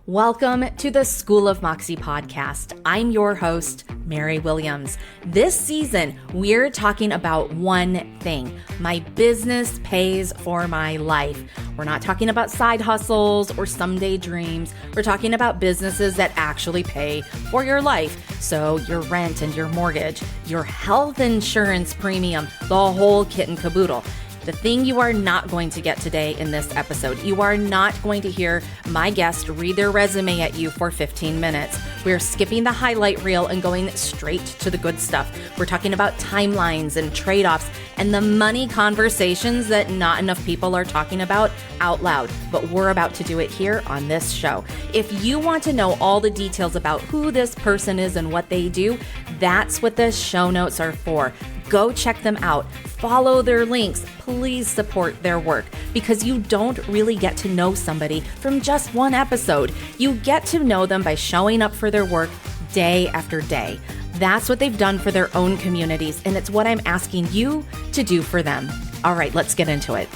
Welcome to the School of Moxie podcast. I'm your host, Mary Williams. This season, we're talking about one thing. My business pays for my life. We're not talking about side hustles or someday dreams. We're talking about businesses that actually pay for your life. So your rent and your mortgage, your health insurance premium, the whole kit and caboodle. The thing you are not going to get today in this episode, you are not going to hear my guest read their resume at you for 15 minutes. We're skipping the highlight reel and going straight to the good stuff. We're talking about timelines and trade-offs and the money conversations that not enough people are talking about out loud, but we're about to do it here on this show. If you want to know all the details about who this person is and what they do, that's what the show notes are for. Go check them out. Follow their links. Please support their work because you don't really get to know somebody from just one episode. You get to know them by showing up for their work day after day. That's what they've done for their own communities, and it's what I'm asking you to do for them. All right, let's get into it.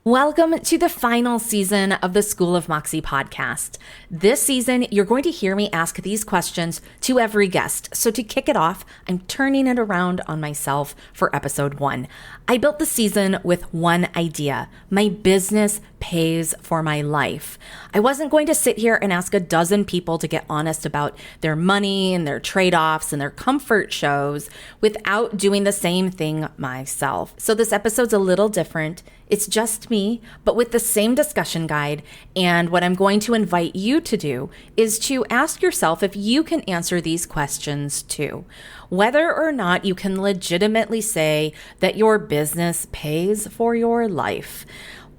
Welcome to the final season of the School of Moxie podcast. This season, you're going to hear me ask these questions to every guest. So to kick it off, I'm turning it around on myself for episode 1. I built the season with one idea. My business pays for my life. I wasn't going to sit here and ask a dozen people to get honest about their money and their trade-offs and their comfort shows without doing the same thing myself. So this episode's a little different. It's just me, but with the same discussion guide. And what I'm going to invite you to do is to ask yourself if you can answer these questions too. Whether or not you can legitimately say that your business pays for your life.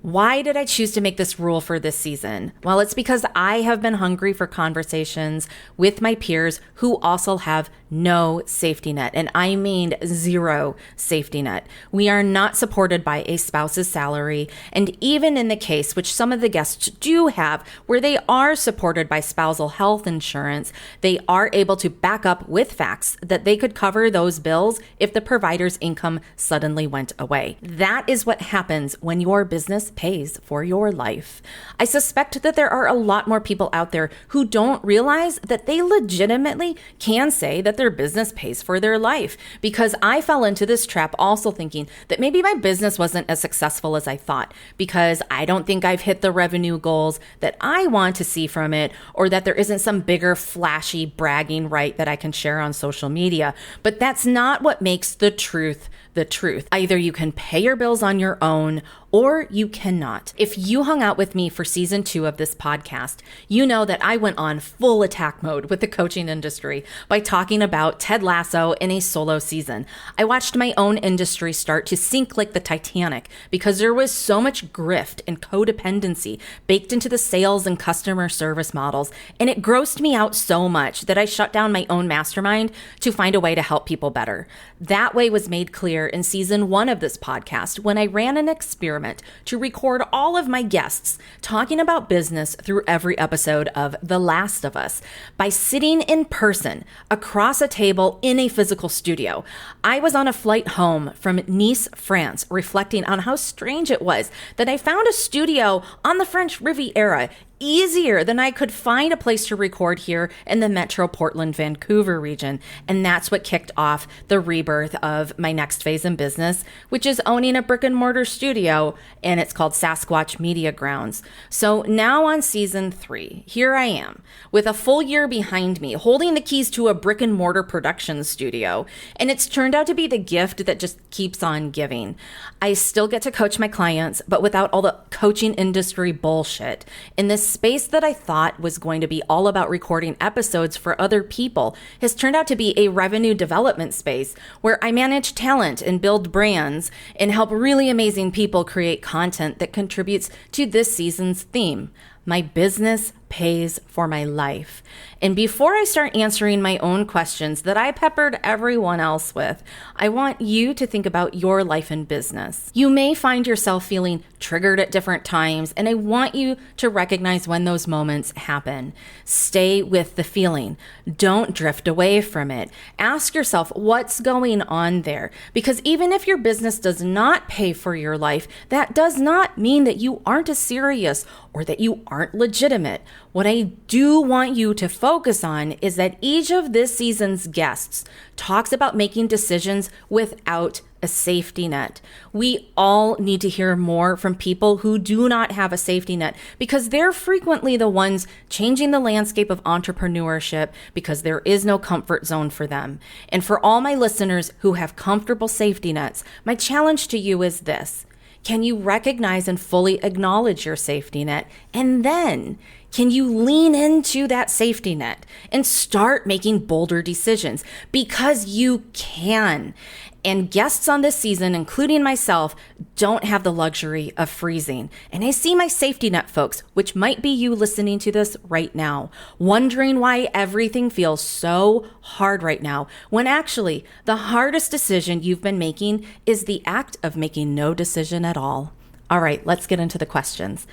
Why did I choose to make this rule for this season? Well, it's because I have been hungry for conversations with my peers who also have no safety net, and I mean zero safety net. We are not supported by a spouse's salary, and even in the case, which some of the guests do have, where they are supported by spousal health insurance, they are able to back up with facts that they could cover those bills if the provider's income suddenly went away. That is what happens when your business pays for your life. I suspect that there are a lot more people out there who don't realize that they legitimately can say that their business pays for their life, because I fell into this trap also thinking that maybe my business wasn't as successful as I thought because I don't think I've hit the revenue goals that I want to see from it, or that there isn't some bigger flashy bragging right that I can share on social media. But that's not what makes the truth the truth. Either you can pay your bills on your own or you cannot. If you hung out with me for season 2 of this podcast, you know that I went on full attack mode with the coaching industry by talking about Ted Lasso in a solo season. I watched my own industry start to sink like the Titanic because there was so much grift and codependency baked into the sales and customer service models, and it grossed me out so much that I shut down my own mastermind to find a way to help people better. That way was made clear in season 1 of this podcast when I ran an experiment to record all of my guests talking about business through every episode of The Last of Us by sitting in person across a table in a physical studio. I was on a flight home from Nice, France, reflecting on how strange it was that I found a studio on the French Riviera easier than I could find a place to record here in the Metro Portland, Vancouver region. And that's what kicked off the rebirth of my next phase in business, which is owning a brick-and-mortar studio, and it's called Sasquatch Media Grounds. So now on season 3, here I am with a full year behind me, holding the keys to a brick-and-mortar production studio. And it's turned out to be the gift that just keeps on giving. I still get to coach my clients, but without all the coaching industry bullshit. In this space that I thought was going to be all about recording episodes for other people has turned out to be a revenue development space where I manage talent and build brands and help really amazing people create content that contributes to this season's theme. My business pays for my life. And before I start answering my own questions that I peppered everyone else with, I want you to think about your life and business. You may find yourself feeling triggered at different times, and I want you to recognize when those moments happen. Stay with the feeling. Don't drift away from it. Ask yourself what's going on there, because even if your business does not pay for your life, that does not mean that you aren't a serious or that you aren't legitimate. What I do want you to focus on is that each of this season's guests talks about making decisions without a safety net. We all need to hear more from people who do not have a safety net, because they're frequently the ones changing the landscape of entrepreneurship because there is no comfort zone for them. And for all my listeners who have comfortable safety nets, my challenge to you is this: can you recognize and fully acknowledge your safety net? And then can you lean into that safety net and start making bolder decisions? Because you can. And guests on this season, including myself, don't have the luxury of freezing. And I see my safety net folks, which might be you listening to this right now, wondering why everything feels so hard right now, when actually the hardest decision you've been making is the act of making no decision at all. All right, let's get into the questions.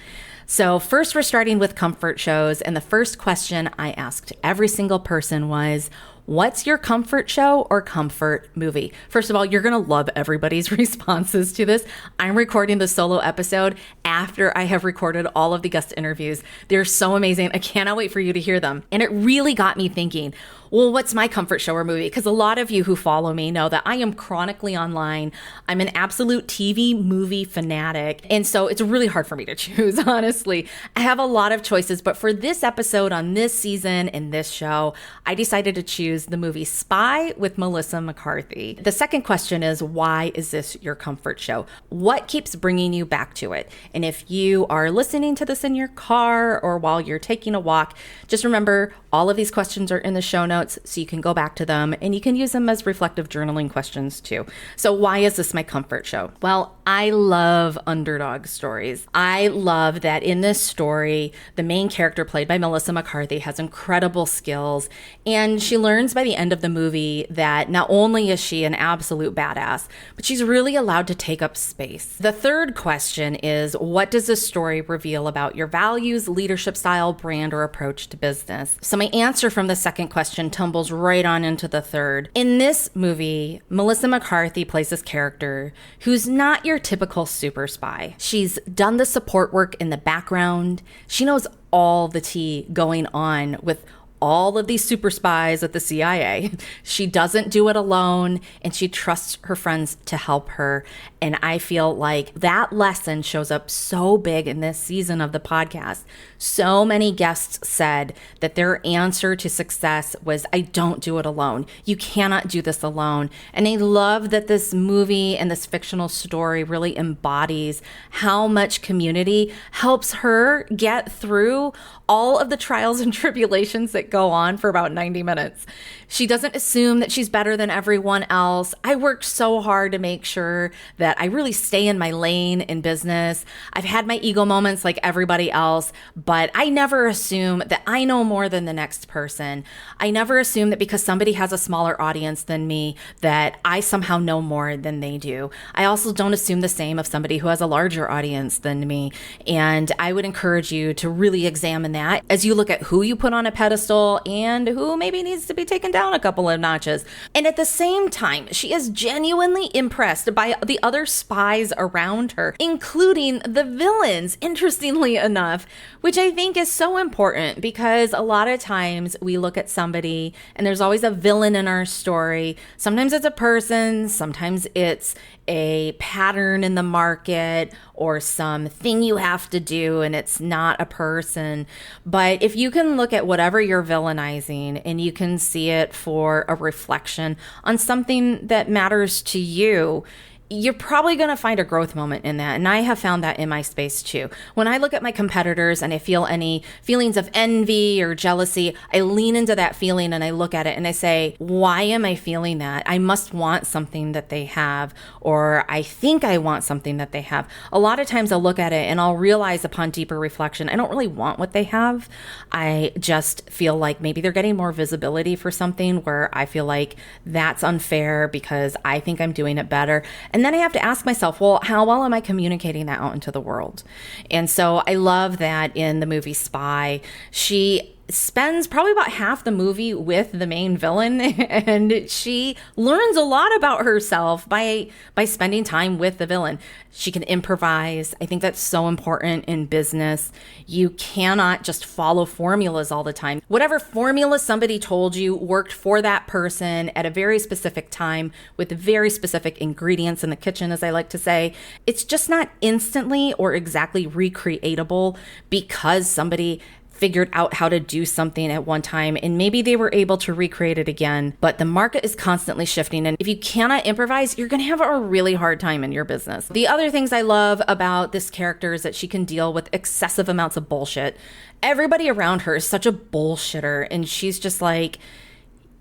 So first, we're starting with comfort shows. And the first question I asked every single person was, what's your comfort show or comfort movie? First of all, you're going to love everybody's responses to this. I'm recording the solo episode after I have recorded all of the guest interviews. They're so amazing. I cannot wait for you to hear them. And it really got me thinking, well, what's my comfort show or movie? Because a lot of you who follow me know that I am chronically online. I'm an absolute TV movie fanatic. And so it's really hard for me to choose, honestly. I have a lot of choices, but for this episode on this season and this show, I decided to choose the movie Spy with Melissa McCarthy. The second question is, why is this your comfort show? What keeps bringing you back to it? And if you are listening to this in your car or while you're taking a walk, just remember all of these questions are in the show notes, so you can go back to them and you can use them as reflective journaling questions too. So why is this my comfort show? Well, I love underdog stories. I love that in this story, the main character played by Melissa McCarthy has incredible skills, and she learns by the end of the movie that not only is she an absolute badass, but she's really allowed to take up space. The third question is, what does this story reveal about your values, leadership style, brand, or approach to business? So my answer from the second question tumbles right on into the third. In this movie, Melissa McCarthy plays this character who's not your typical super spy. She's done the support work in the background. She knows all the tea going on with all of these super spies at the CIA. She doesn't do it alone, and she trusts her friends to help her. And I feel like that lesson shows up so big in this season of the podcast. So many guests said that their answer to success was, I don't do it alone. You cannot do this alone. And I love that this movie and this fictional story really embodies how much community helps her get through all of the trials and tribulations that go on for about 90 minutes. She doesn't assume that she's better than everyone else. I worked so hard to make sure that I really stay in my lane in business. I've had my ego moments like everybody else, but I never assume that I know more than the next person. I never assume that because somebody has a smaller audience than me, that I somehow know more than they do. I also don't assume the same of somebody who has a larger audience than me. And I would encourage you to really examine that as you look at who you put on a pedestal and who maybe needs to be taken down a couple of notches. And at the same time, she is genuinely impressed by the other spies around her, including the villains, interestingly enough, which I think is so important, because a lot of times we look at somebody and there's always a villain in our story. Sometimes it's a person, sometimes it's a pattern in the market or something you have to do, and it's not a person. But if you can look at whatever you're villainizing and you can see it for a reflection on something that matters to you, you're probably going to find a growth moment in that. And I have found that in my space too. When I look at my competitors and I feel any feelings of envy or jealousy, I lean into that feeling and I look at it and I say, why am I feeling that? I must want something that they have, or I think I want something that they have. A lot of times I'll look at it and I'll realize upon deeper reflection, I don't really want what they have. I just feel like maybe they're getting more visibility for something where I feel like that's unfair because I think I'm doing it better. And then I have to ask myself, well, how well am I communicating that out into the world? And so I love that in the movie Spy, she spends probably about half the movie with the main villain, and she learns a lot about herself by spending time with the villain. She can improvise. I think that's so important in business. You cannot just follow formulas all the time. Whatever formula somebody told you worked for that person at a very specific time with very specific ingredients in the kitchen, as I like to say, it's just not instantly or exactly recreatable because somebody figured out how to do something at one time and maybe they were able to recreate it again. But the market is constantly shifting, and if you cannot improvise, you're going to have a really hard time in your business. The other things I love about this character is that she can deal with excessive amounts of bullshit. Everybody around her is such a bullshitter, and she's just like,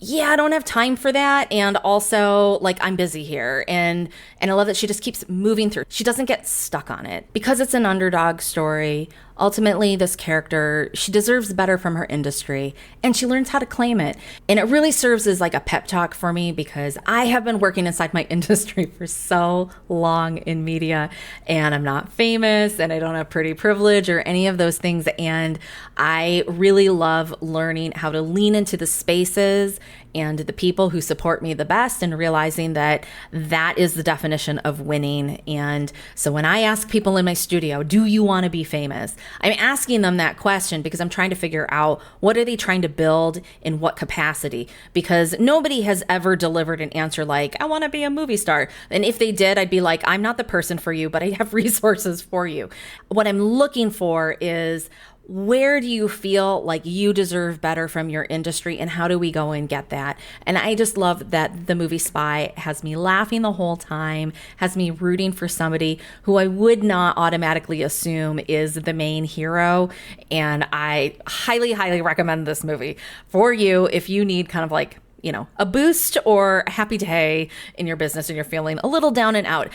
yeah, I don't have time for that. And also, like, I'm busy here. And I love that she just keeps moving through. She doesn't get stuck on it. Because it's an underdog story, ultimately, this character, she deserves better from her industry. And she learns how to claim it. And it really serves as like a pep talk for me because I have been working inside my industry for so long in media. And I'm not famous and I don't have pretty privilege or any of those things. And I really love learning how to lean into the spaces and the people who support me the best and realizing that that is the definition of winning. And so when I ask people in my studio, do you want to be famous? I'm asking them that question because I'm trying to figure out what are they trying to build in what capacity, because nobody has ever delivered an answer like, I want to be a movie star. And if they did, I'd be like, I'm not the person for you, but I have resources for you. What I'm looking for is, where do you feel like you deserve better from your industry and how do we go and get that? And I just love that the movie Spy has me laughing the whole time, has me rooting for somebody who I would not automatically assume is the main hero. And I highly, highly recommend this movie for you if you need kind of like, you know, a boost or a happy day in your business and you're feeling a little down and out.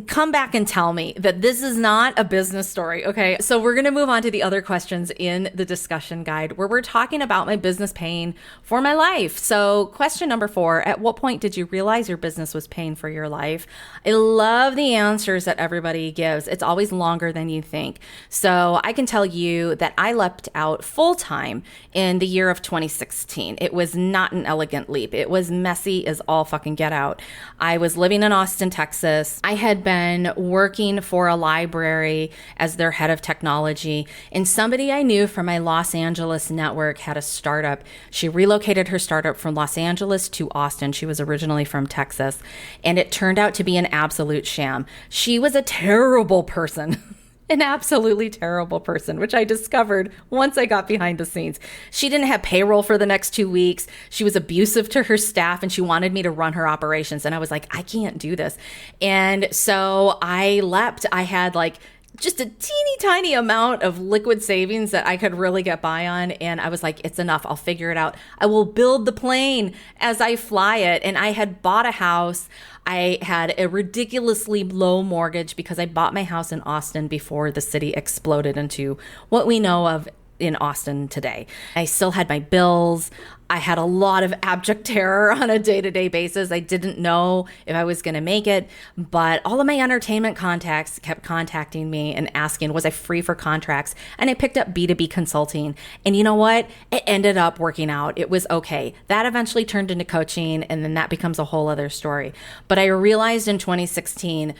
Come back and tell me that this is not a business story. Okay. So we're going to move on to the other questions in the discussion guide where we're talking about my business paying for my life. So question number 4, at what point did you realize your business was paying for your life? I love the answers that everybody gives. It's always longer than you think. So I can tell you that I leapt out full time in the year of 2016. It was not an elegant leap. It was messy as all fucking get out. I was living in Austin, Texas. I had been working for a library as their head of technology, and somebody I knew from my Los Angeles network had a startup. She relocated her startup from Los Angeles to Austin. She was originally from Texas, and it turned out to be an absolute sham. She was a terrible person. An absolutely terrible person, which I discovered once I got behind the scenes. She didn't have payroll for the next 2 weeks. She was abusive to her staff and she wanted me to run her operations. And I was like, I can't do this. And so I leapt. I had like just a teeny tiny amount of liquid savings that I could really get by on. And I was like, it's enough. I'll figure it out. I will build the plane as I fly it. And I had bought a house. I had a ridiculously low mortgage because I bought my house in Austin before the city exploded into what we know of in Austin today. I still had my bills. I had a lot of abject terror on a day-to-day basis. I didn't know if I was going to make it, but all of my entertainment contacts kept contacting me and asking, was I free for contracts? And I picked up B2B consulting. And you know what? It ended up working out. It was okay. That eventually turned into coaching, and then that becomes a whole other story. But I realized in 2016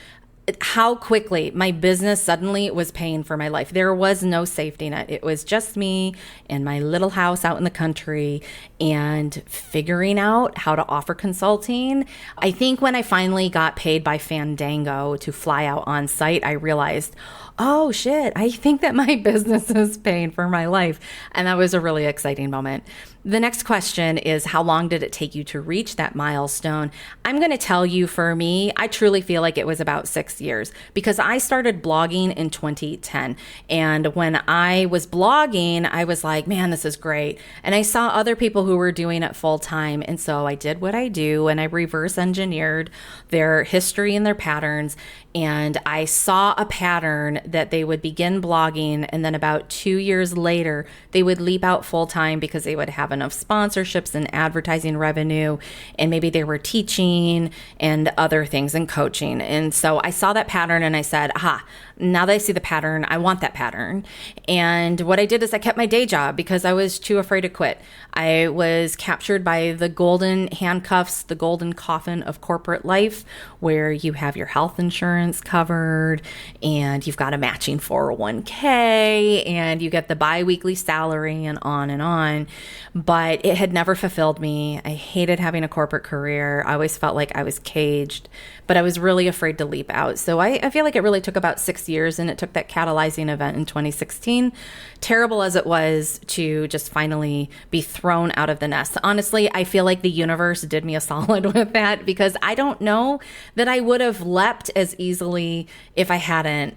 how quickly my business suddenly was paying for my life. There was no safety net. It was just me and my little house out in the country and figuring out how to offer consulting. I think when I finally got paid by Fandango to fly out on site, I realized, oh shit, I think that my business is paying for my life. And that was a really exciting moment. The next question is, how long did it take you to reach that milestone? I'm going to tell you, for me, I truly feel like it was about 6 years because I started blogging in 2010. And when I was blogging, I was like, man, this is great. And I saw other people who were doing it full time. And so I did what I do and I reverse engineered their history and their patterns. And I saw a pattern that they would begin blogging, and then about 2 years later, they would leap out full time because they would have enough sponsorships and advertising revenue, and maybe they were teaching and other things and coaching. And so I saw saw that pattern and I said, aha, now that I see the pattern, I want that pattern. And what I did is I kept my day job because I was too afraid to quit. I was captured by the golden handcuffs, the golden coffin of corporate life, where you have your health insurance covered and you've got a matching 401k and you get the biweekly salary and on and on. But it had never fulfilled me. I hated having a corporate career. I always felt like I was caged, but I was really afraid to leap out. So I feel like it really took about 6 years, and it took that catalyzing event in 2016, terrible as it was, to just finally be thrown out of the nest. Honestly, I feel like the universe did me a solid with that, because I don't know that I would have leapt as easily if I hadn't,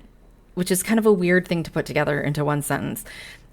which is kind of a weird thing to put together into one sentence.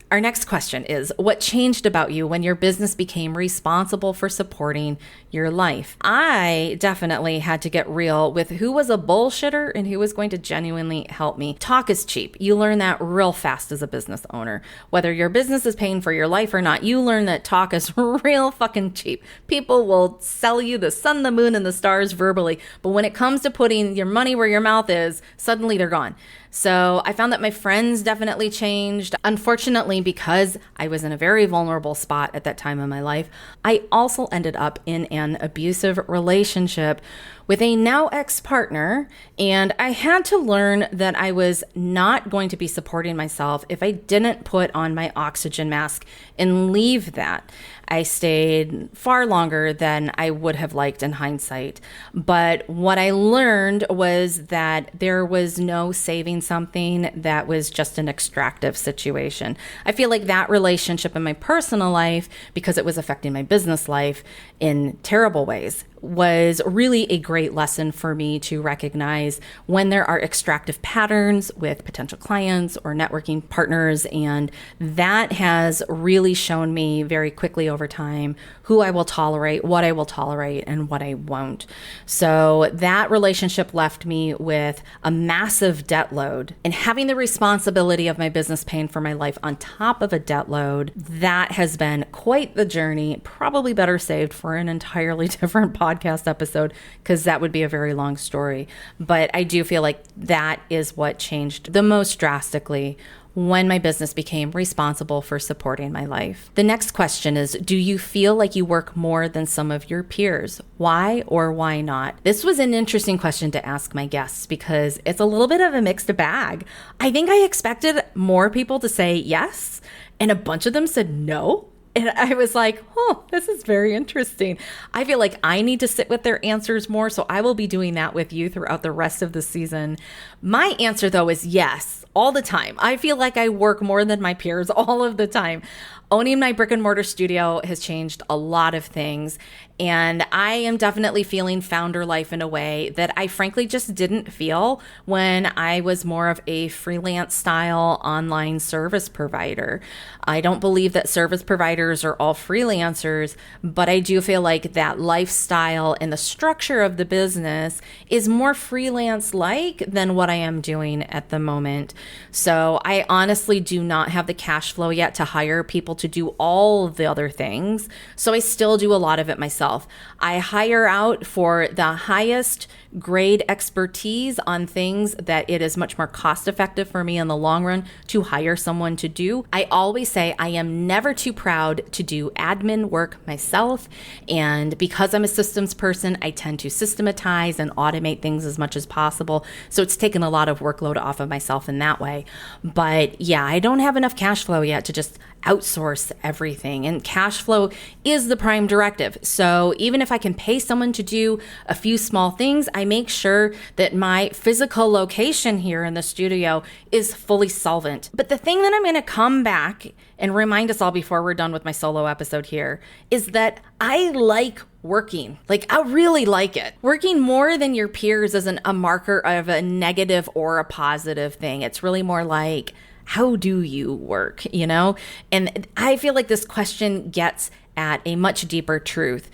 Our next question is, what changed about you when your business became responsible for supporting your life? I definitely had to get real with who was a bullshitter and who was going to genuinely help me. Talk is cheap. You learn that real fast as a business owner. Whether your business is paying for your life or not, you learn that talk is real fucking cheap. People will sell you the sun, the moon, and the stars verbally, but when it comes to putting your money where your mouth is, suddenly they're gone. So I found that my friends definitely changed. Unfortunately, because I was in a very vulnerable spot at that time in my life, I also ended up in an abusive relationship with a now ex-partner, and I had to learn that I was not going to be supporting myself if I didn't put on my oxygen mask and leave that. I stayed far longer than I would have liked in hindsight. But what I learned was that there was no saving something that was just an extractive situation. I feel like that relationship in my personal life, because it was affecting my business life in terrible ways, was really a great lesson for me to recognize when there are extractive patterns with potential clients or networking partners. And that has really shown me very quickly over time who I will tolerate, what I will tolerate, and what I won't. So that relationship left me with a massive debt load, and having the responsibility of my business paying for my life on top of a debt load, that has been quite the journey. Probably better saved for an entirely different podcast episode, because that would be a very long story. But I do feel like that is what changed the most drastically when my business became responsible for supporting my life. The next question is, do you feel like you work more than some of your peers? Why or why not? This was an interesting question to ask my guests, because it's a little bit of a mixed bag. I think I expected more people to say yes, and a bunch of them said no. And I was like, oh, this is very interesting. I feel like I need to sit with their answers more, so I will be doing that with you throughout the rest of the season. My answer, though, is yes, all the time. I feel like I work more than my peers all of the time. Owning my brick-and-mortar studio has changed a lot of things, and I am definitely feeling founder life in a way that I frankly just didn't feel when I was more of a freelance style online service provider. I don't believe that service providers are all freelancers, but I do feel like that lifestyle and the structure of the business is more freelance-like than what I am doing at the moment. So I honestly do not have the cash flow yet to hire people to do all of the other things. So I still do a lot of it myself. I hire out for the highest grade expertise on things that it is much more cost effective for me in the long run to hire someone to do. I always say I am never too proud to do admin work myself. And because I'm a systems person, I tend to systematize and automate things as much as possible. So it's taken a lot of workload off of myself in that way. But yeah, I don't have enough cash flow yet to just outsource everything. And cash flow is the prime directive. So even if I can pay someone to do a few small things, I make sure that my physical location here in the studio is fully solvent. But the thing that I'm going to come back and remind us all before we're done with my solo episode here is that I like working. Like, I really like it. Working more than your peers isn't a marker of a negative or a positive thing. It's really more like, how do you work, you know? And I feel like this question gets at a much deeper truth.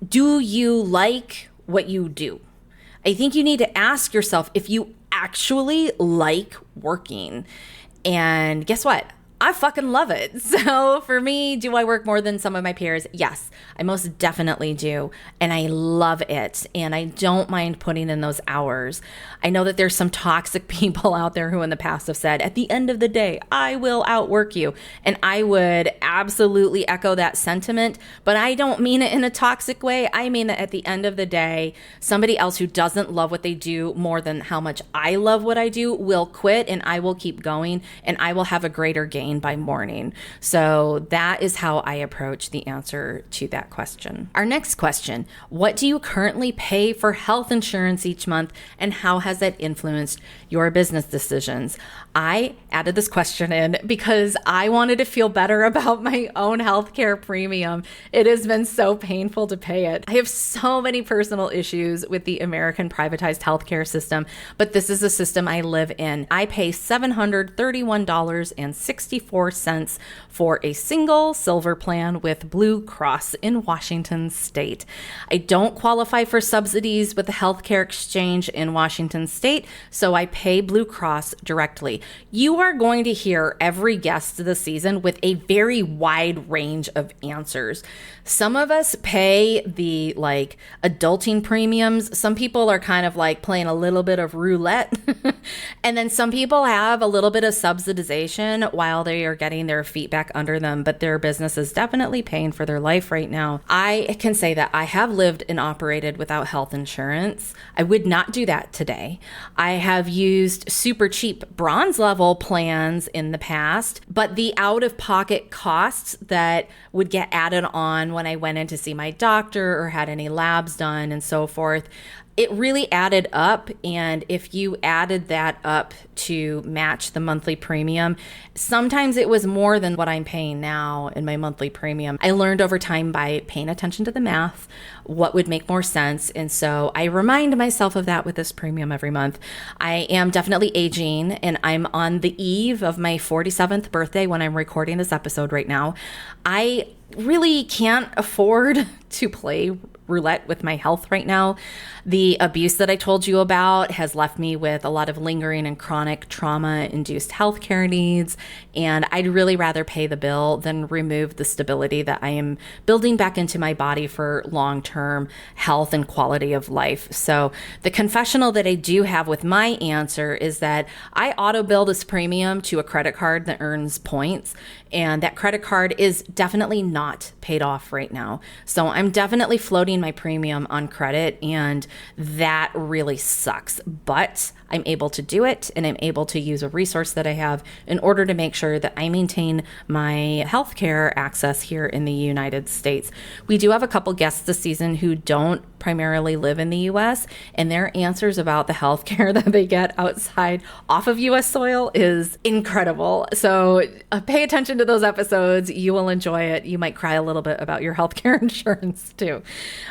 Do you like what you do? I think you need to ask yourself if you actually like working. And guess what? I fucking love it. So for me, do I work more than some of my peers? Yes, I most definitely do. And I love it. And I don't mind putting in those hours. I know that there's some toxic people out there who in the past have said, at the end of the day, I will outwork you. And I would absolutely echo that sentiment, but I don't mean it in a toxic way. I mean that at the end of the day, somebody else who doesn't love what they do more than how much I love what I do will quit, and I will keep going, and I will have a greater gain by morning. So that is how I approach the answer to that question. Our next question: what do you currently pay for health insurance each month, and how has that influenced your business decisions? I added this question in because I wanted to feel better about my own healthcare premium. It has been so painful to pay it. I have so many personal issues with the American privatized healthcare system, but this is a system I live in. I pay $731.64 for a single silver plan with Blue Cross in Washington State. I don't qualify for subsidies with the healthcare exchange in Washington State, so I pay Blue Cross directly. You are going to hear every guest this season with a very wide range of answers. Some of us pay the adulting premiums. Some people are kind of like playing a little bit of roulette. And then some people have a little bit of subsidization while they are getting their feet back under them, but their business is definitely paying for their life right now. I can say that I have lived and operated without health insurance. I would not do that today. I have used super cheap bronze level plans in the past, but the out-of-pocket costs that would get added on when I went in to see my doctor or had any labs done and so forth, it really added up. And if you added that up to match the monthly premium, sometimes it was more than what I'm paying now in my monthly premium. I learned over time by paying attention to the math, what would make more sense. And so I remind myself of that with this premium every month. I am definitely aging, and I'm on the eve of my 47th birthday when I'm recording this episode right now. I really can't afford to play roulette with my health right now. The abuse that I told you about has left me with a lot of lingering and chronic trauma-induced healthcare needs, and I'd really rather pay the bill than remove the stability that I am building back into my body for long-term health and quality of life. So the confessional that I do have with my answer is that I auto-bill this premium to a credit card that earns points, and that credit card is definitely not paid off right now. So I'm definitely floating my premium on credit, and that really sucks. But I'm able to do it, and I'm able to use a resource that I have in order to make sure that I maintain my healthcare access here in the United States. We do have a couple guests this season who don't primarily live in the US, and their answers about the healthcare that they get outside off of US soil is incredible. So pay attention to those episodes. You will enjoy it. You might cry a little bit about your healthcare insurance too.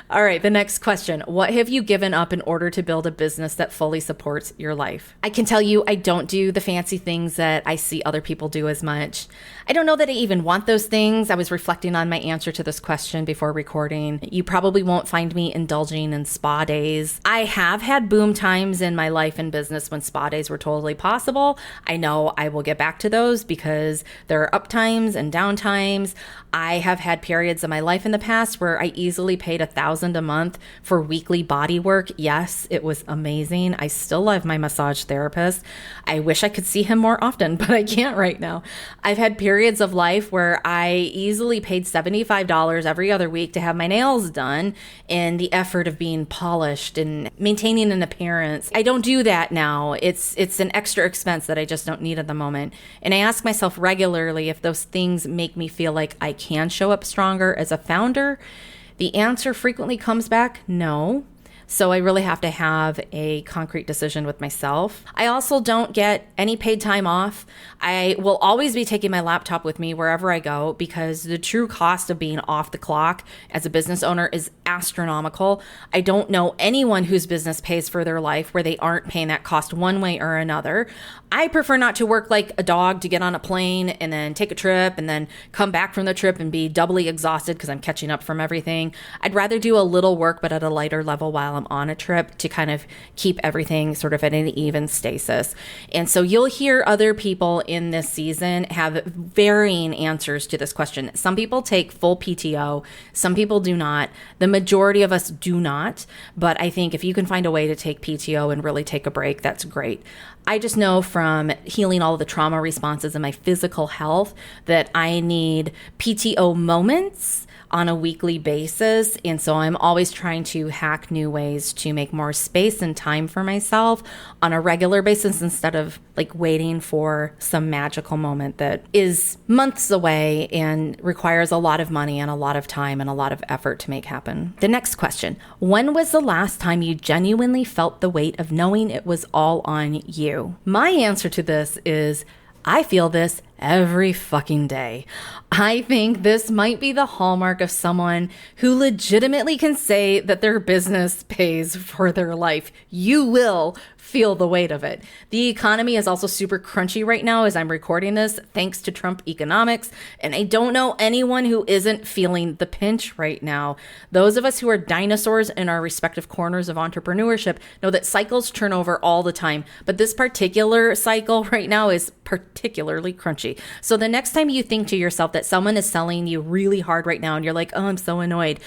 All right, the next question. What have you given up in order to build a business that fully supports your life? I can tell you I don't do the fancy things that I see other people do as much. I don't know that I even want those things. I was reflecting on my answer to this question before recording. You probably won't find me indulging in spa days. I have had boom times in my life and business when spa days were totally possible. I know I will get back to those because there are up times and down times. I have had periods in my life in the past where I easily paid $1,000 a month for weekly body work. Yes, it was amazing. I still love my massage therapist. I wish I could see him more often, but I can't right now. I've had periods of life where I easily paid $75 every other week to have my nails done in the effort of being polished and maintaining an appearance. I don't do that now. It's an extra expense that I just don't need at the moment. And I ask myself regularly if those things make me feel like I can show up stronger as a founder. The answer frequently comes back, no. So I really have to have a concrete decision with myself. I also don't get any paid time off. I will always be taking my laptop with me wherever I go because the true cost of being off the clock as a business owner is astronomical. I don't know anyone whose business pays for their life where they aren't paying that cost one way or another. I prefer not to work like a dog to get on a plane and then take a trip and then come back from the trip and be doubly exhausted because I'm catching up from everything. I'd rather do a little work, but at a lighter level while I'm on a trip to kind of keep everything sort of at an even stasis. And so you'll hear other people in this season have varying answers to this question. Some people take full PTO. Some people do not. The majority of us do not. But I think if you can find a way to take PTO and really take a break, that's great. I just know from healing all of the trauma responses in my physical health that I need PTO moments on a weekly basis. And so I'm always trying to hack new ways to make more space and time for myself on a regular basis instead of like waiting for some magical moment that is months away and requires a lot of money and a lot of time and a lot of effort to make happen. The next question, when was the last time you genuinely felt the weight of knowing it was all on you? My answer to this is I feel this every fucking day. I think this might be the hallmark of someone who legitimately can say that their business pays for their life. You will feel the weight of it. The economy is also super crunchy right now as I'm recording this, thanks to Trump economics. And I don't know anyone who isn't feeling the pinch right now. Those of us who are dinosaurs in our respective corners of entrepreneurship know that cycles turn over all the time. But this particular cycle right now is particularly crunchy. So the next time you think to yourself that someone is selling you really hard right now and you're like, oh, I'm so annoyed,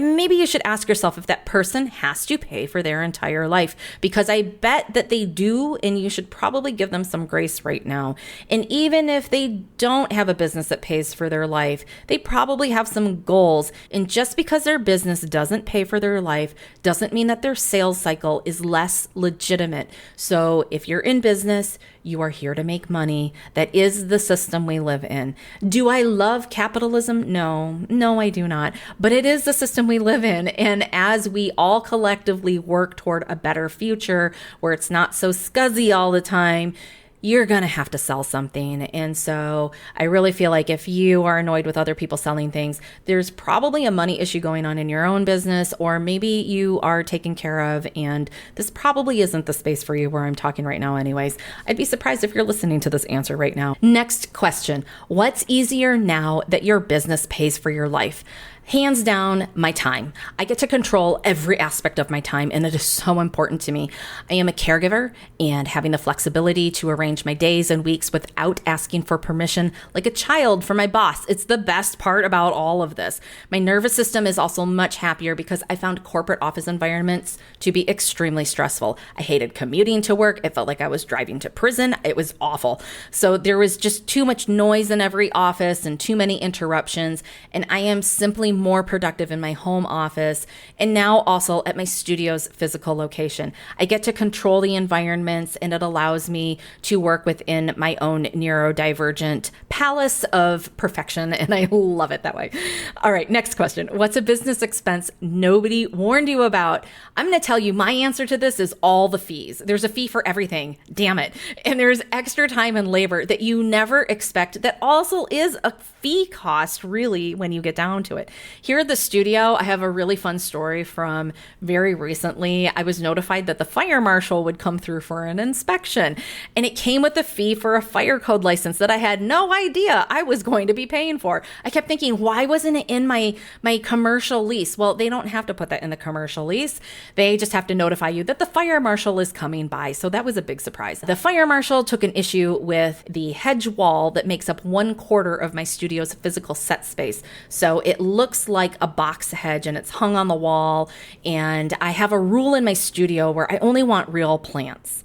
maybe you should ask yourself if that person has to pay for their entire life, because I bet that they do, and you should probably give them some grace right now. And even if they don't have a business that pays for their life, they probably have some goals. And just because their business doesn't pay for their life doesn't mean that their sales cycle is less legitimate. So if you're in business, you are here to make money. That is the system we live in. Do I love capitalism? No, I do not. But it is the system we live in. And as we all collectively work toward a better future where it's not so scuzzy all the time, you're going to have to sell something. And so I really feel like if you are annoyed with other people selling things, there's probably a money issue going on in your own business, or maybe you are taken care of and this probably isn't the space for you where I'm talking right now anyways. I'd be surprised if you're listening to this answer right now. Next question. What's easier now that your business pays for your life? Hands down, my time. I get to control every aspect of my time, and it is so important to me. I am a caregiver, and having the flexibility to arrange my days and weeks without asking for permission like a child from my boss. It's the best part about all of this. My nervous system is also much happier because I found corporate office environments to be extremely stressful. I hated commuting to work. It felt like I was driving to prison. It was awful. So there was just too much noise in every office and too many interruptions, and I am simply more productive in my home office and now also at my studio's physical location. I get to control the environments, and it allows me to work within my own neurodivergent palace of perfection, and I love it that way. All right, next question. What's a business expense nobody warned you about? I'm going to tell you my answer to this is all the fees. There's a fee for everything, damn it. And there's extra time and labor that you never expect that also is a fee cost really when you get down to it. Here at the studio, I have a really fun story from very recently. I was notified that the fire marshal would come through for an inspection, and it came with a fee for a fire code license that I had no idea I was going to be paying for. I kept thinking, why wasn't it in my commercial lease? Well, they don't have to put that in the commercial lease. They just have to notify you that the fire marshal is coming by. So that was a big surprise. The fire marshal took an issue with the hedge wall that makes up 1/4 of my studio's physical set space. So it looks like a box hedge, and it's hung on the wall. And I have a rule in my studio where I only want real plants.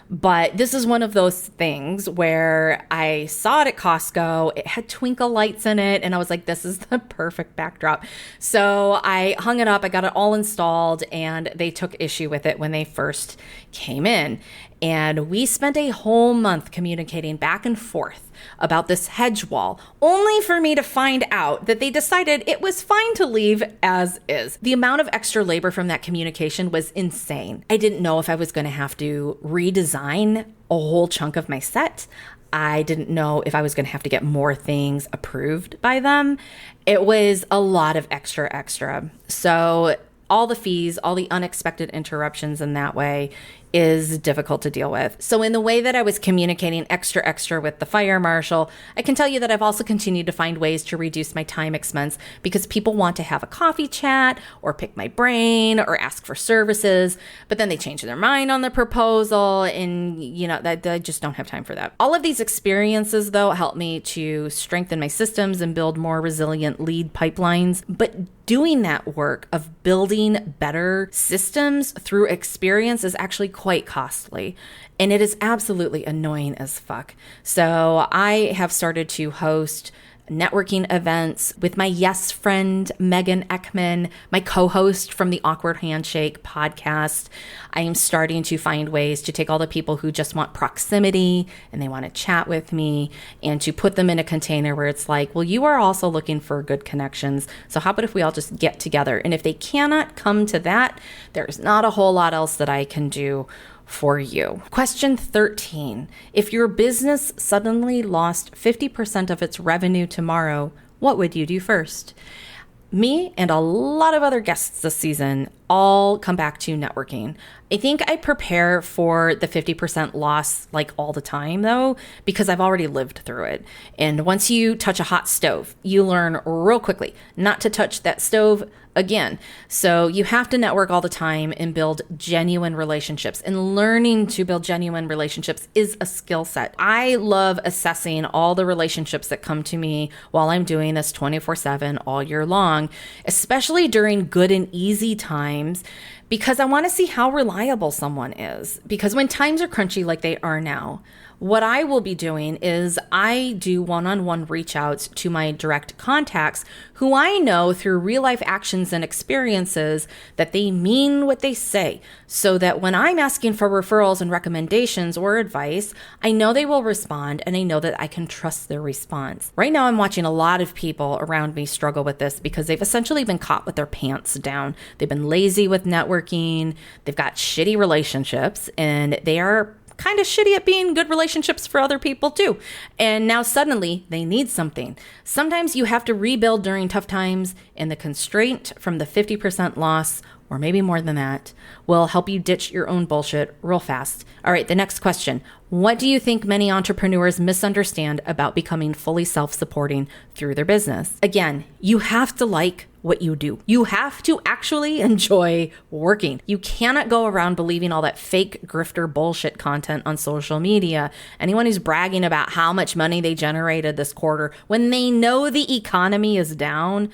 But this is one of those things where I saw it at Costco. It had twinkle lights in it, and I was like, this is the perfect backdrop. So I hung it up. I got it all installed, and they took issue with it when they first came in. And we spent a whole month communicating back and forth about this hedge wall, only for me to find out that they decided it was fine to leave as is. The amount of extra labor from that communication was insane. I didn't know if I was going to have to redesign a whole chunk of my set. I didn't know if I was going to have to get more things approved by them. It was a lot of extra. So all the fees, all the unexpected interruptions in that way is difficult to deal with. So in the way that I was communicating extra with the fire marshal, I can tell you that I've also continued to find ways to reduce my time expense because people want to have a coffee chat or pick my brain or ask for services, but then they change their mind on the proposal, and I just don't have time for that. All of these experiences though help me to strengthen my systems and build more resilient lead pipelines, but doing that work of building better systems through experience is actually quite costly, and it is absolutely annoying as fuck. So I have started to host networking events with my yes friend, Megan Ekman, my co-host from the Awkward Handshake podcast. I am starting to find ways to take all the people who just want proximity and they want to chat with me and to put them in a container where it's like, well, you are also looking for good connections. So how about if we all just get together? And if they cannot come to that, there's not a whole lot else that I can do for you. Question 13. If your business suddenly lost 50% of its revenue tomorrow, what would you do first? Me and a lot of other guests this season all come back to networking. I think I prepare for the 50% loss like all the time though, because I've already lived through it. And once you touch a hot stove, you learn real quickly not to touch that stove again. So you have to network all the time and build genuine relationships. And learning to build genuine relationships is a skill set. I love assessing all the relationships that come to me while I'm doing this 24/7 all year long, especially during good and easy times, because I want to see how reliable someone is. Because when times are crunchy like they are now, what I will be doing is I do one-on-one reach outs to my direct contacts who I know through real life actions and experiences that they mean what they say, so that when I'm asking for referrals and recommendations or advice, I know they will respond and I know that I can trust their response. Right now, I'm watching a lot of people around me struggle with this because they've essentially been caught with their pants down. They've been lazy with networking, they've got shitty relationships, and they are kind of shitty at being good relationships for other people too. And now suddenly they need something. Sometimes you have to rebuild during tough times, and the constraint from the 50% loss, or maybe more than that, will help you ditch your own bullshit real fast. All right, the next question. What do you think many entrepreneurs misunderstand about becoming fully self-supporting through their business? Again, you have to like what you do. You have to actually enjoy working. You cannot go around believing all that fake grifter bullshit content on social media. Anyone who's bragging about how much money they generated this quarter when they know the economy is down,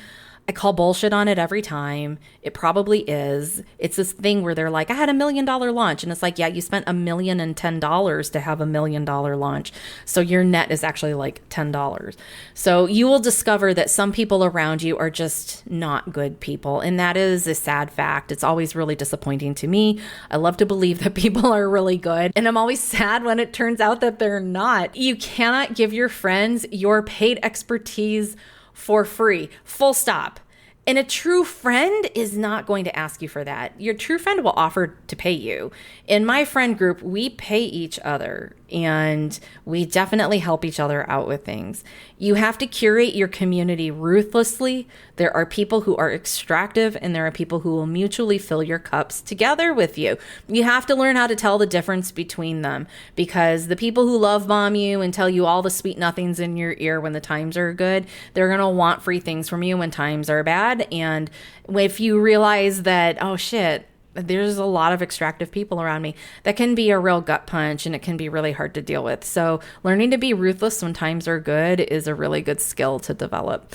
I call bullshit on it every time. It probably is. It's this thing where they're like, I had $1 million launch. And it's like, yeah, you spent $1,010 to have $1 million launch. So your net is actually like $10. So you will discover that some people around you are just not good people. And that is a sad fact. It's always really disappointing to me. I love to believe that people are really good. And I'm always sad when it turns out that they're not. You cannot give your friends your paid expertise for free, full stop. And a true friend is not going to ask you for that. Your true friend will offer to pay you. In my friend group, we pay each other and we definitely help each other out with things. You have to curate your community ruthlessly. There are people who are extractive and there are people who will mutually fill your cups together with you. You have to learn how to tell the difference between them, because the people who love bomb you and tell you all the sweet nothings in your ear when the times are good, they're going to want free things from you when times are bad. And if you realize that, oh shit, there's a lot of extractive people around me, that can be a real gut punch and it can be really hard to deal with. So learning to be ruthless when times are good is a really good skill to develop.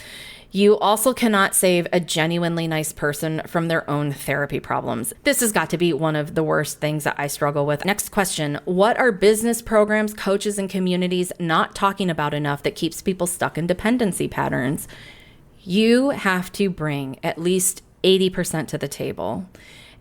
You also cannot save a genuinely nice person from their own therapy problems. This has got to be one of the worst things that I struggle with. Next question. What are business programs, coaches, and communities not talking about enough that keeps people stuck in dependency patterns? You have to bring at least 80% to the table.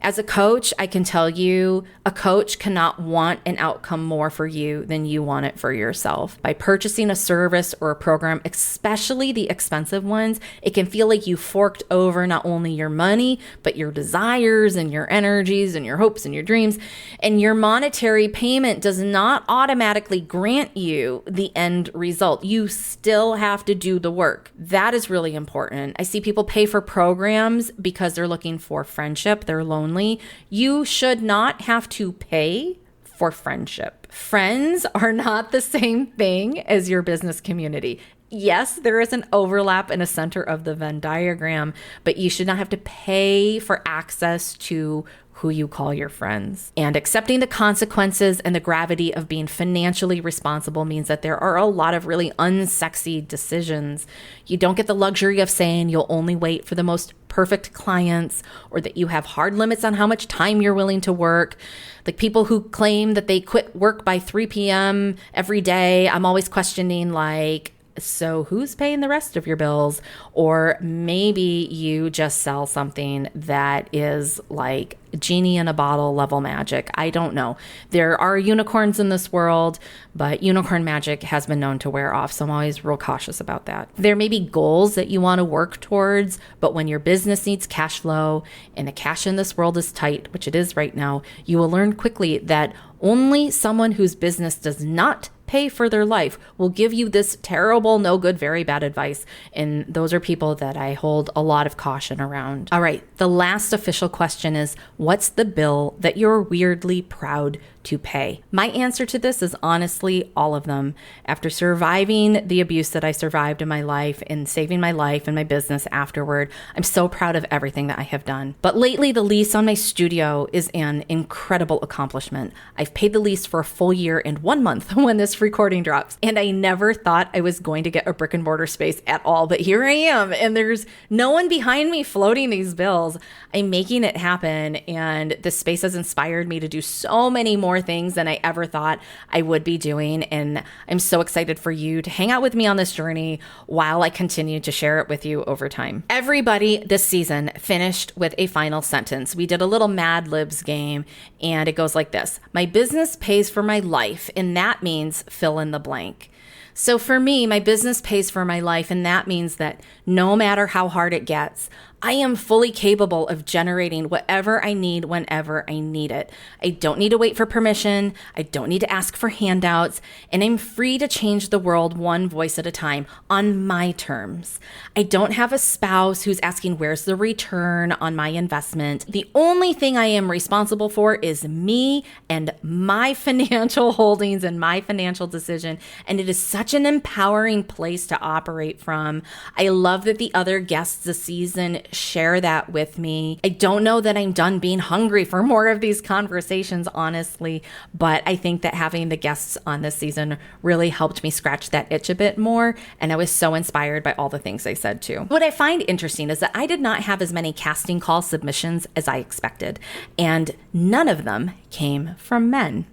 As a coach, I can tell you a coach cannot want an outcome more for you than you want it for yourself. By purchasing a service or a program, especially the expensive ones, it can feel like you forked over not only your money, but your desires and your energies and your hopes and your dreams. And your monetary payment does not automatically grant you the end result. You still have to do the work. That is really important. I see people pay for programs because they're looking for friendship. They're lonely. You should not have to pay for friendship. Friends are not the same thing as your business community. Yes, there is an overlap in a center of the Venn diagram, but you should not have to pay for access to who you call your friends. And accepting the consequences and the gravity of being financially responsible means that there are a lot of really unsexy decisions. You don't get the luxury of saying you'll only wait for the most perfect clients, or that you have hard limits on how much time you're willing to work. Like people who claim that they quit work by 3 p.m. every day, I'm always questioning, like, so who's paying the rest of your bills? Or maybe you just sell something that is like genie in a bottle level magic. I don't know. There are unicorns in this world, but unicorn magic has been known to wear off. So I'm always real cautious about that. There may be goals that you want to work towards, but when your business needs cash flow and the cash in this world is tight, which it is right now, you will learn quickly that only someone whose business does not pay for their life will give you this terrible, no good, very bad advice. And those are people that I hold a lot of caution around. All right, the last official question is, what's the bill that you're weirdly proud to pay? My answer to this is honestly all of them. After surviving the abuse that I survived in my life and saving my life and my business afterward, I'm so proud of everything that I have done. But lately, the lease on my studio is an incredible accomplishment. I've paid the lease for a full year and 1 month when this recording drops. And I never thought I was going to get a brick and mortar space at all, but here I am. And there's no one behind me floating these bills. I'm making it happen. And this space has inspired me to do so many more things than I ever thought I would be doing. And I'm so excited for you to hang out with me on this journey while I continue to share it with you over time. Everybody this season finished with a final sentence. We did a little Mad Libs game, and it goes like this: my business pays for my life, and that means fill in the blank. So for me, my business pays for my life, and that means that no matter how hard it gets, I am fully capable of generating whatever I need whenever I need it. I don't need to wait for permission. I don't need to ask for handouts, and I'm free to change the world one voice at a time on my terms. I don't have a spouse who's asking where's the return on my investment. The only thing I am responsible for is me and my financial holdings and my financial decision, and it is such an empowering place to operate from. I love that the other guests this season share that with me. I don't know that I'm done being hungry for more of these conversations, honestly, but I think that having the guests on this season really helped me scratch that itch a bit more, and I was so inspired by all the things they said too. What I find interesting is that I did not have as many casting call submissions as I expected, and none of them came from men.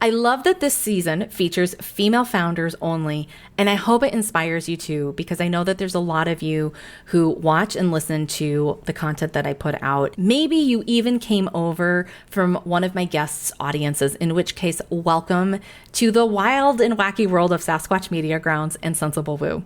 I love that this season features female founders only, and I hope it inspires you too, because I know that there's a lot of you who watch and listen to the content that I put out. Maybe you even came over from one of my guests' audiences, in which case, welcome to the wild and wacky world of Sasquatch Media Grounds and Sensible Woo.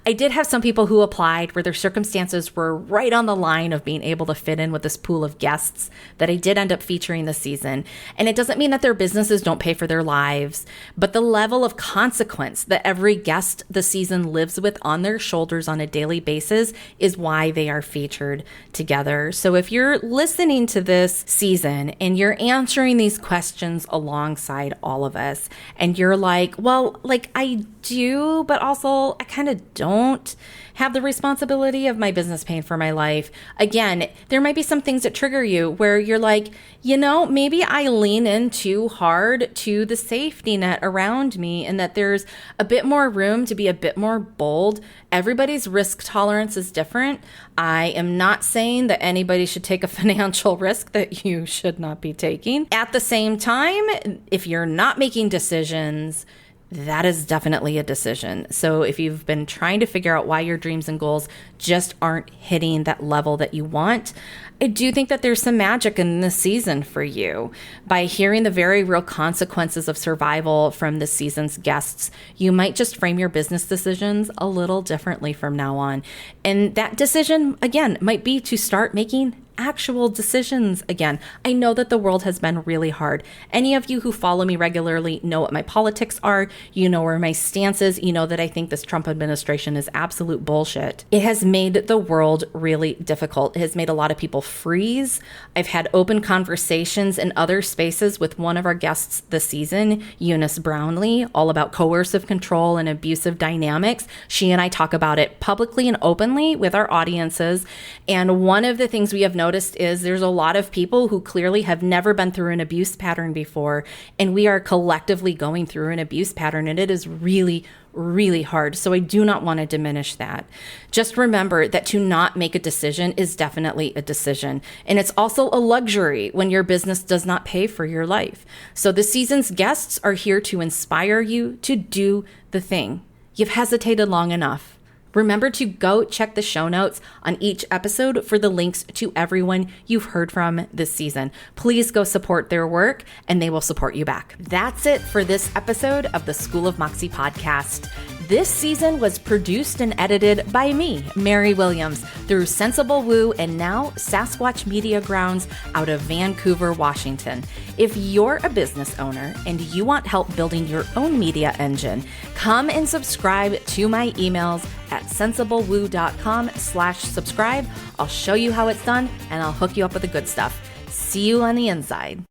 I did have some people who applied where their circumstances were right on the line of being able to fit in with this pool of guests that I did end up featuring this season. And it doesn't mean that their businesses don't pay for their lives, but the level of consequence that every guest this season lives with on their shoulders on a daily basis is why they are featured together. So if you're listening to this season and you're answering these questions alongside all of us, and you're like, well, like I do, but also I kind of don't have the responsibility of my business paying for my life. Again, there might be some things that trigger you where you're like, you know, maybe I lean in too hard to the safety net around me, and that there's a bit more room to be a bit more bold. Everybody's risk tolerance is different. I am not saying that anybody should take a financial risk that you should not be taking. At the same time, if you're not making decisions that is definitely a decision. So if you've been trying to figure out why your dreams and goals just aren't hitting that level that you want, I do think that there's some magic in this season for you. By hearing the very real consequences of survival from this season's guests, you might just frame your business decisions a little differently from now on. And that decision, again, might be to start making actual decisions again. I know that the world has been really hard. Any of you who follow me regularly know what my politics are. You know where my stance is. You know that I think this Trump administration is absolute bullshit. It has made the world really difficult. It has made a lot of people freeze. I've had open conversations in other spaces with one of our guests this season, Eunice Brownlee, all about coercive control and abusive dynamics. She and I talk about it publicly and openly with our audiences. And one of the things we have noticed is there's a lot of people who clearly have never been through an abuse pattern before, and we are collectively going through an abuse pattern, and it is really, really hard. So I do not want to diminish that. Just remember that to not make a decision is definitely a decision. And it's also a luxury when your business does not pay for your life. So the season's guests are here to inspire you to do the thing. You've hesitated long enough. Remember to go check the show notes on each episode for the links to everyone you've heard from this season. Please go support their work and they will support you back. That's it for this episode of the School of Moxie podcast. This season was produced and edited by me, Mary Williams, through Sensible Woo and now Sasquatch Media Grounds out of Vancouver, Washington. If you're a business owner and you want help building your own media engine, come and subscribe to my emails at sensiblewoo.com/subscribe. I'll show you how it's done and I'll hook you up with the good stuff. See you on the inside.